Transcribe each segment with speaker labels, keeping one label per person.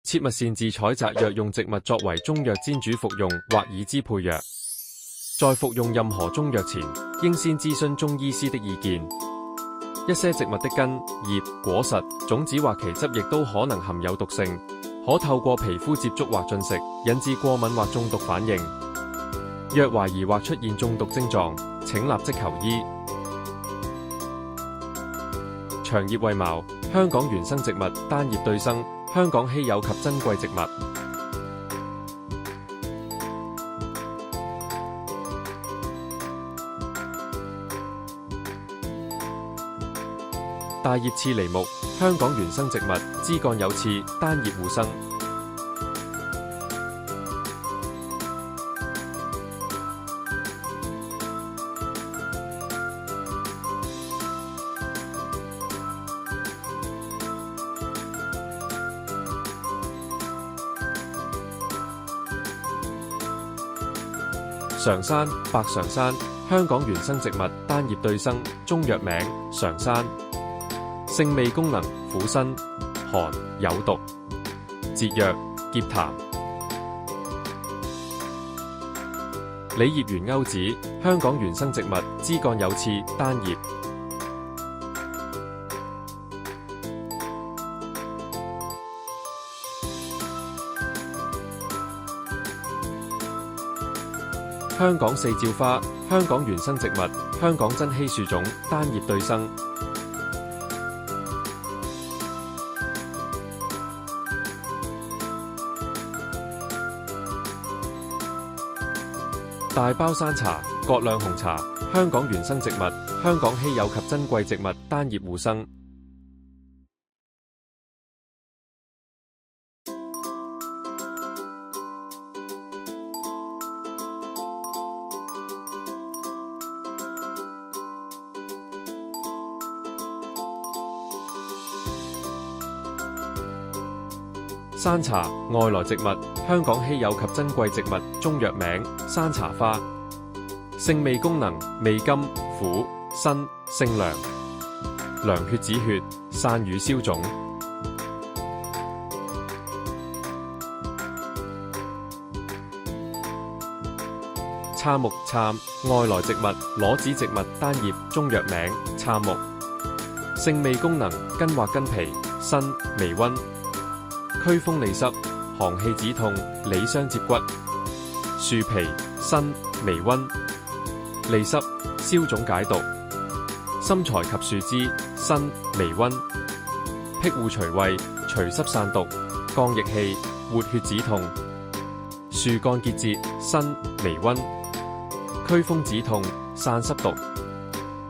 Speaker 1: 切勿擅自採摘藥用植物作為中藥煎煮服用或以之配藥。在服用任何中藥前，應先諮詢中醫師的意見。一些植物的根、葉、果實、種子或其汁液都可能含有毒性，可透過皮膚接觸或進食，引致過敏或中毒反應。若懷疑或出現中毒症狀，請立即求醫。長葉衛矛，香港原生植物，單葉對生，香港稀有及珍貴植物。大葉刺梨木，香港原生植物，枝幹有刺，單葉互生。常山，白常山，香港原生植物，單葉對生，中藥名常山。性味功能：苦辛、寒、有毒。節藥：澀痰。李葉玄歐子，香港原生植物，枝幹有刺，單葉。香港四照花，香港原生植物，香港珍稀樹種，單葉對生。大包山茶，葛量紅茶，香港原生植物，香港稀有及珍貴植物，單葉互生。山茶，外來植物，香港稀有及珍貴植物，中藥名山茶花。性味功能：味甘、苦、辛，性涼，涼血止血，散瘀消腫。杉木杉，外來植物，裸子植物，單葉，中藥名杉木。性味功能：筋或筋皮，辛，微溫。驅風利濕，寒氣止痛，理傷接骨。樹皮，辛，微溫，利濕，消腫解毒。心材及樹枝，辛，微溫，辟護除穢，除濕散毒，降逆氣，活血止痛。樹幹結節，辛，微溫，驅風止痛，散濕毒。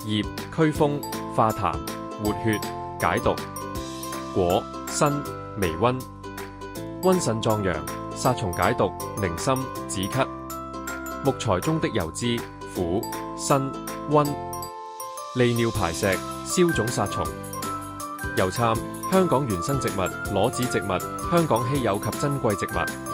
Speaker 1: 葉，驅風，化痰，活血，解毒。果，辛，微溫，溫腎壯陽，殺蟲解毒，寧心，止咳。木材中的油脂，苦、辛、溫，利尿排石，消腫殺蟲。油杉，香港原生植物，裸子植物，香港稀有及珍貴植物。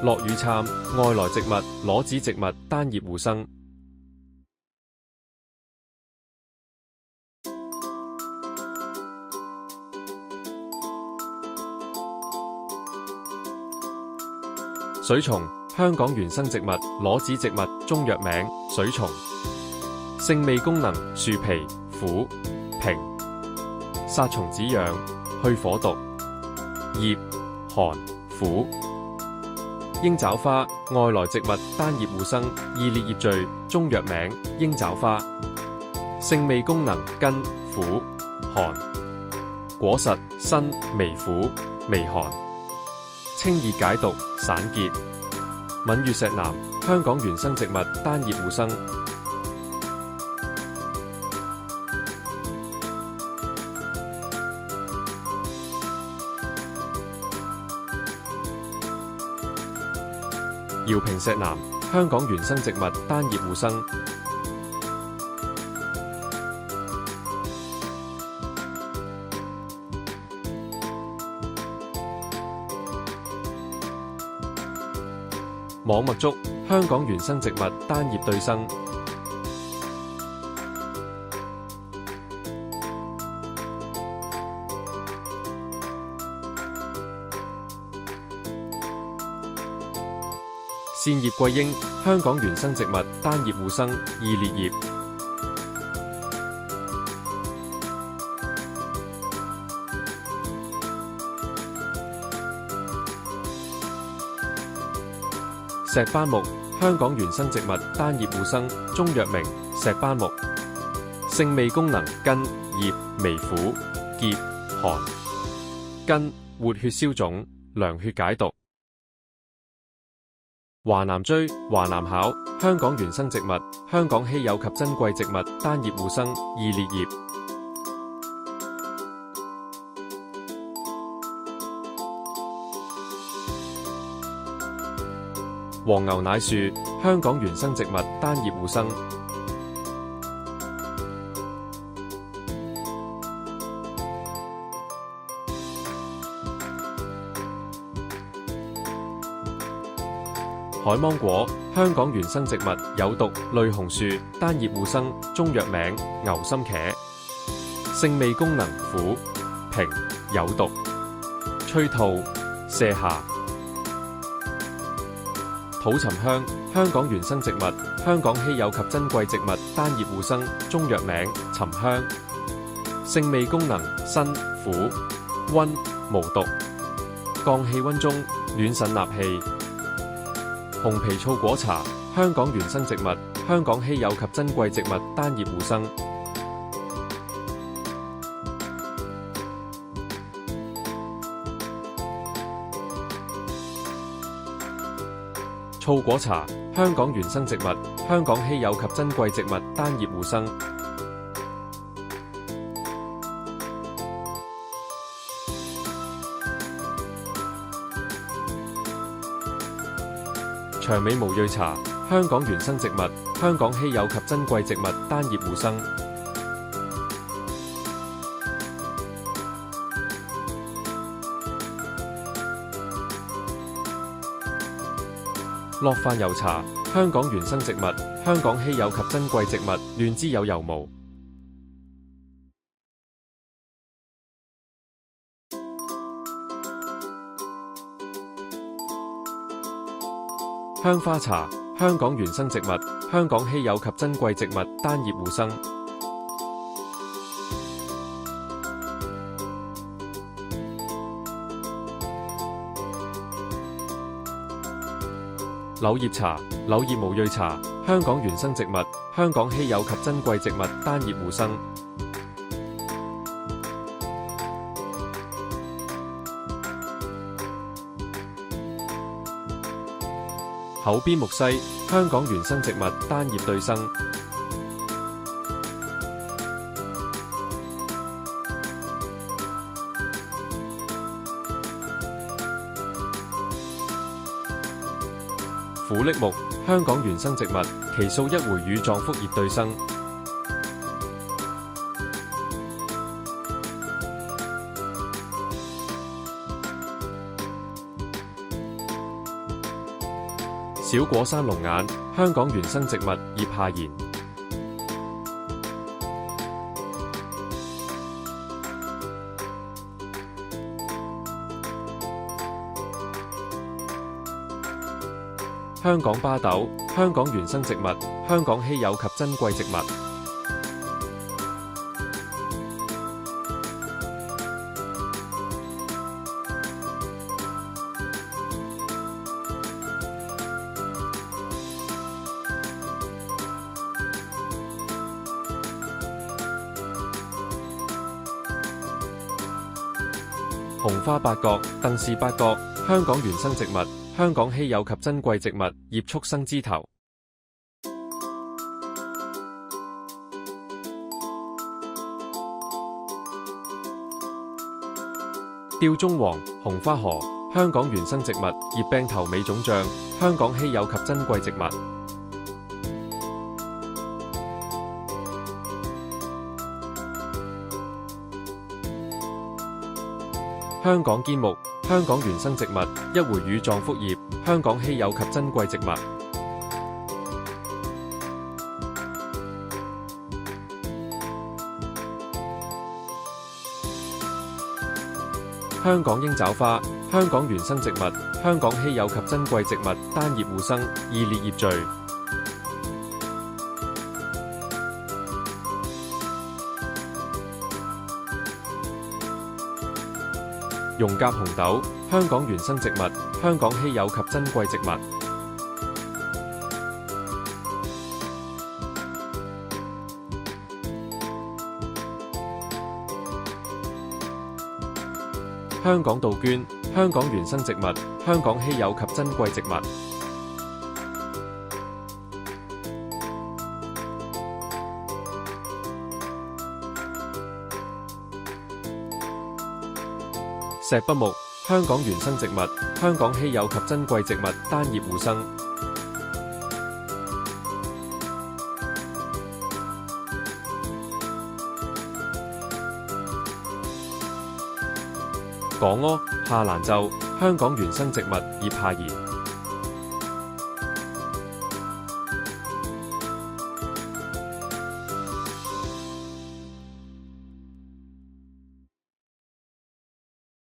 Speaker 1: 落羽杉，外來植物，裸子植物，單葉互生。水松，香港原生植物，裸子植物，中藥名水松。性味功能：樹皮，苦、平，殺蟲止癢，去火毒。葉，寒、苦。鷹爪花，外來植物，單葉互生，二裂葉序，中藥名鷹爪花。性味功能：根、苦、寒。果實辛，微苦、微寒，清熱解毒，散結。閩月石南，香港原生植物，單葉互生。瑤平石南，香港原生植物，單葉互生。網脈竹，香港原生植物單葉對生。線葉桂英，香港原生植物單葉互生，二裂葉。石斑木，香港原生植物單葉互生，中藥名石斑木。性味功能根、葉、微苦、澀、寒。根活血消腫，涼血解毒。華南椎、華南巧，香港原生植物，香港稀有及珍貴植物單葉互生，二裂葉。黃牛奶樹，香港原生植物單葉互生。海芒果，香港原生植物，有毒類紅樹，單葉互生，中藥名牛心茄。性味功能苦、平、有毒。催吐、瀉下。土沉香，香港原生植物，香港稀有及珍貴植物單葉互生，中藥名沉香。性味功能辛、苦、溫、無毒。降氣溫中，暖腎納氣。紅皮醋果茶，香港原生植物，香港稀有及珍貴植物單葉互生。醋果茶，香港原生植物，香港稀有及珍貴植物單葉互生。長尾毛蕊茶，香港原生植物，香港稀有及珍貴植物單葉互生。落飯油茶，香港原生植物，香港稀有及珍貴植物嫩枝有油毛。香花茶，香港原生植物，香港稀有及珍貴植物單葉互生。柳葉茶，柳葉毛蕊茶，香港原生植物，香港稀有及珍貴植物單葉互生。口邊木犀，香港原生植物單葉對生。虎力木，香港原生植物，奇數一回乳狀複葉對生。小果山龍眼，香港原生植物，葉下言。香港巴豆，香港原生植物，香港稀有及珍貴植物。紅花八角，鄧氏八角，香港原生植物，香港稀有及珍貴植物葉束生枝頭。吊鐘黃，紅花荷，香港原生植物，葉柄頭尾腫脹，香港稀有及珍貴植物。香港堅木，香港原生植物，一回乳狀複葉，香港稀有及珍貴植物。香港鷹爪花，香港原生植物，香港稀有及珍貴植物，單葉互生，二裂葉序。絨甲紅豆，香港原生植物，香港稀有及珍貴植物。香港杜鵑，香港原生植物，香港稀有及珍貴植物。石筆木，香港原生植物，香港稀有及珍貴植物，單葉互生。港柯，夏蘭袖，香港原生植物，葉下言。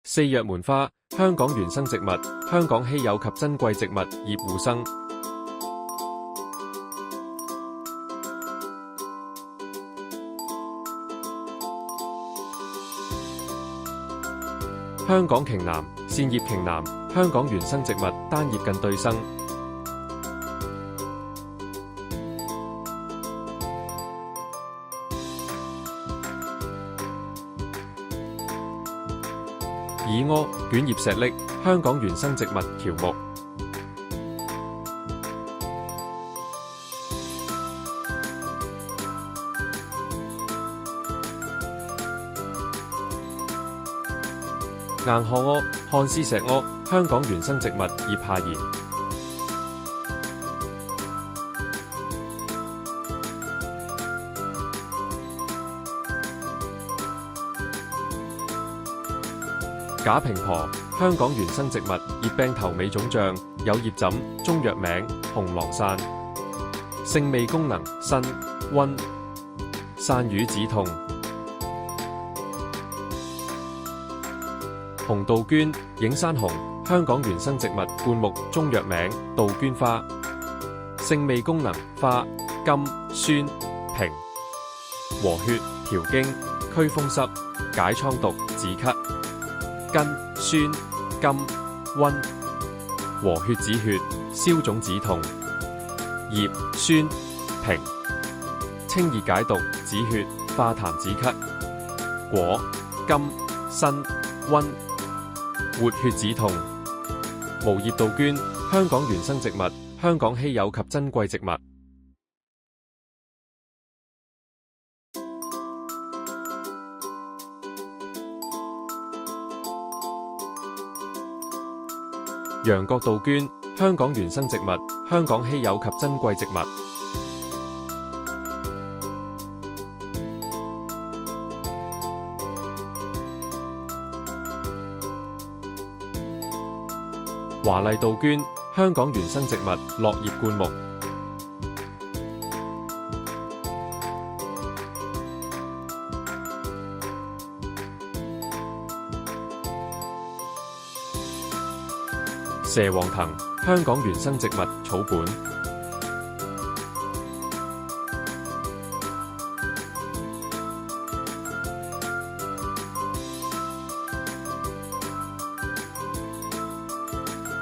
Speaker 1: 四藥門花，香港原生植物，香港稀有及珍貴植物，葉互生。香港瓊楠，線葉瓊楠，香港原生植物，單葉近對生。耳柯，捲葉石櫟，香港原生植物，喬木。硬殼柯，漢斯石柯，香港原生植物，葉下言。假蘋婆，香港原生植物，葉柄頭尾腫脹，有葉枕，中藥名紅囊散。性味功能辛溫，散瘀止痛。紅杜鵑，影山紅，香港原生植物，灌木，中藥名杜鵑花。性味功能花甘酸平，和血調經，驅風濕，解瘡毒，止咳。根酸甘溫，和血止血，消腫止痛。葉酸平，清熱解毒，止血，化痰止咳。果甘辛溫，活血止痛。無葉杜鵑，香港原生植物，香港稀有及珍貴植物。羊角杜鵑，香港原生植物，香港稀有及珍貴植物。華麗杜鵑，香港原生植物，落葉灌木。蛇黃藤，香港原生植物，草本。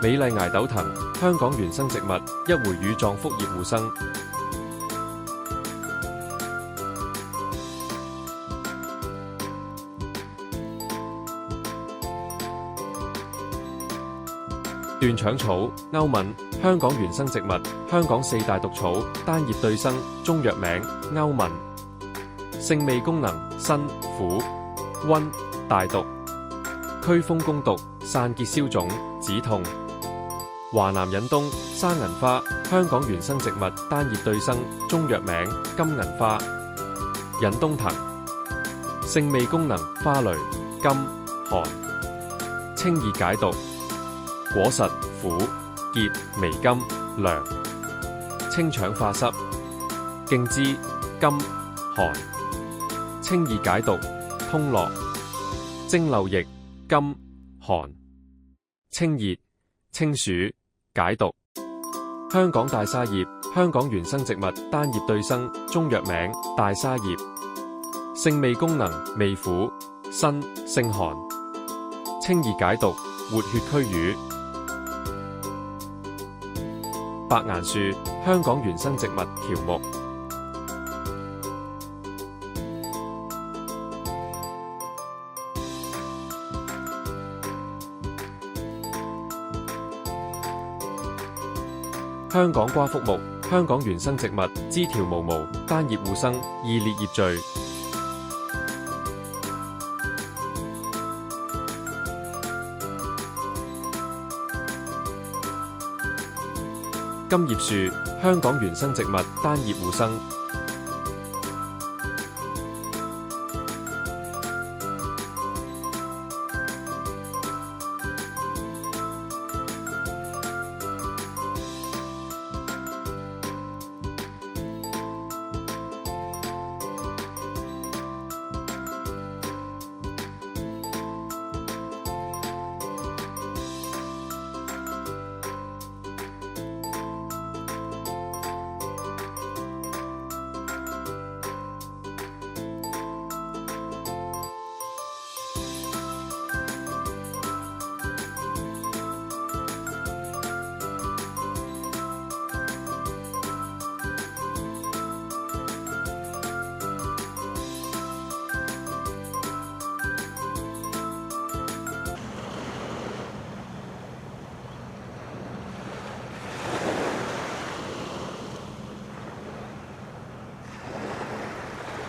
Speaker 1: 美麗崖斗藤，香港原生植物，一回乳狀複葉互生。斷腸草，歐敏，香港原生植物，香港四大毒草，單葉對生，中藥名歐敏。性味功能辛苦溫，大毒，驅風攻毒，散結消腫，止痛。華南忍冬，沙銀花，香港原生植物，單葉對生，中藥名金銀花。忍冬藤。性味功能花蕾甘寒，清熱解毒。果實苦、澀、微甘、涼，清腸化濕。莖枝甘、寒，清熱解毒，通絡。蒸餾液甘、寒，清熱、清暑、解毒。香港大沙葉，香港原生植物單葉對生，中藥名大沙葉。性味功能味苦、辛、性寒，清熱解毒，活血驅瘀。白顏樹，香港原生植物喬木。香港瓜茯木，香港原生植物，枝條毛毛，單葉互生，易裂葉序。金葉樹，香港原生植物，單葉互生。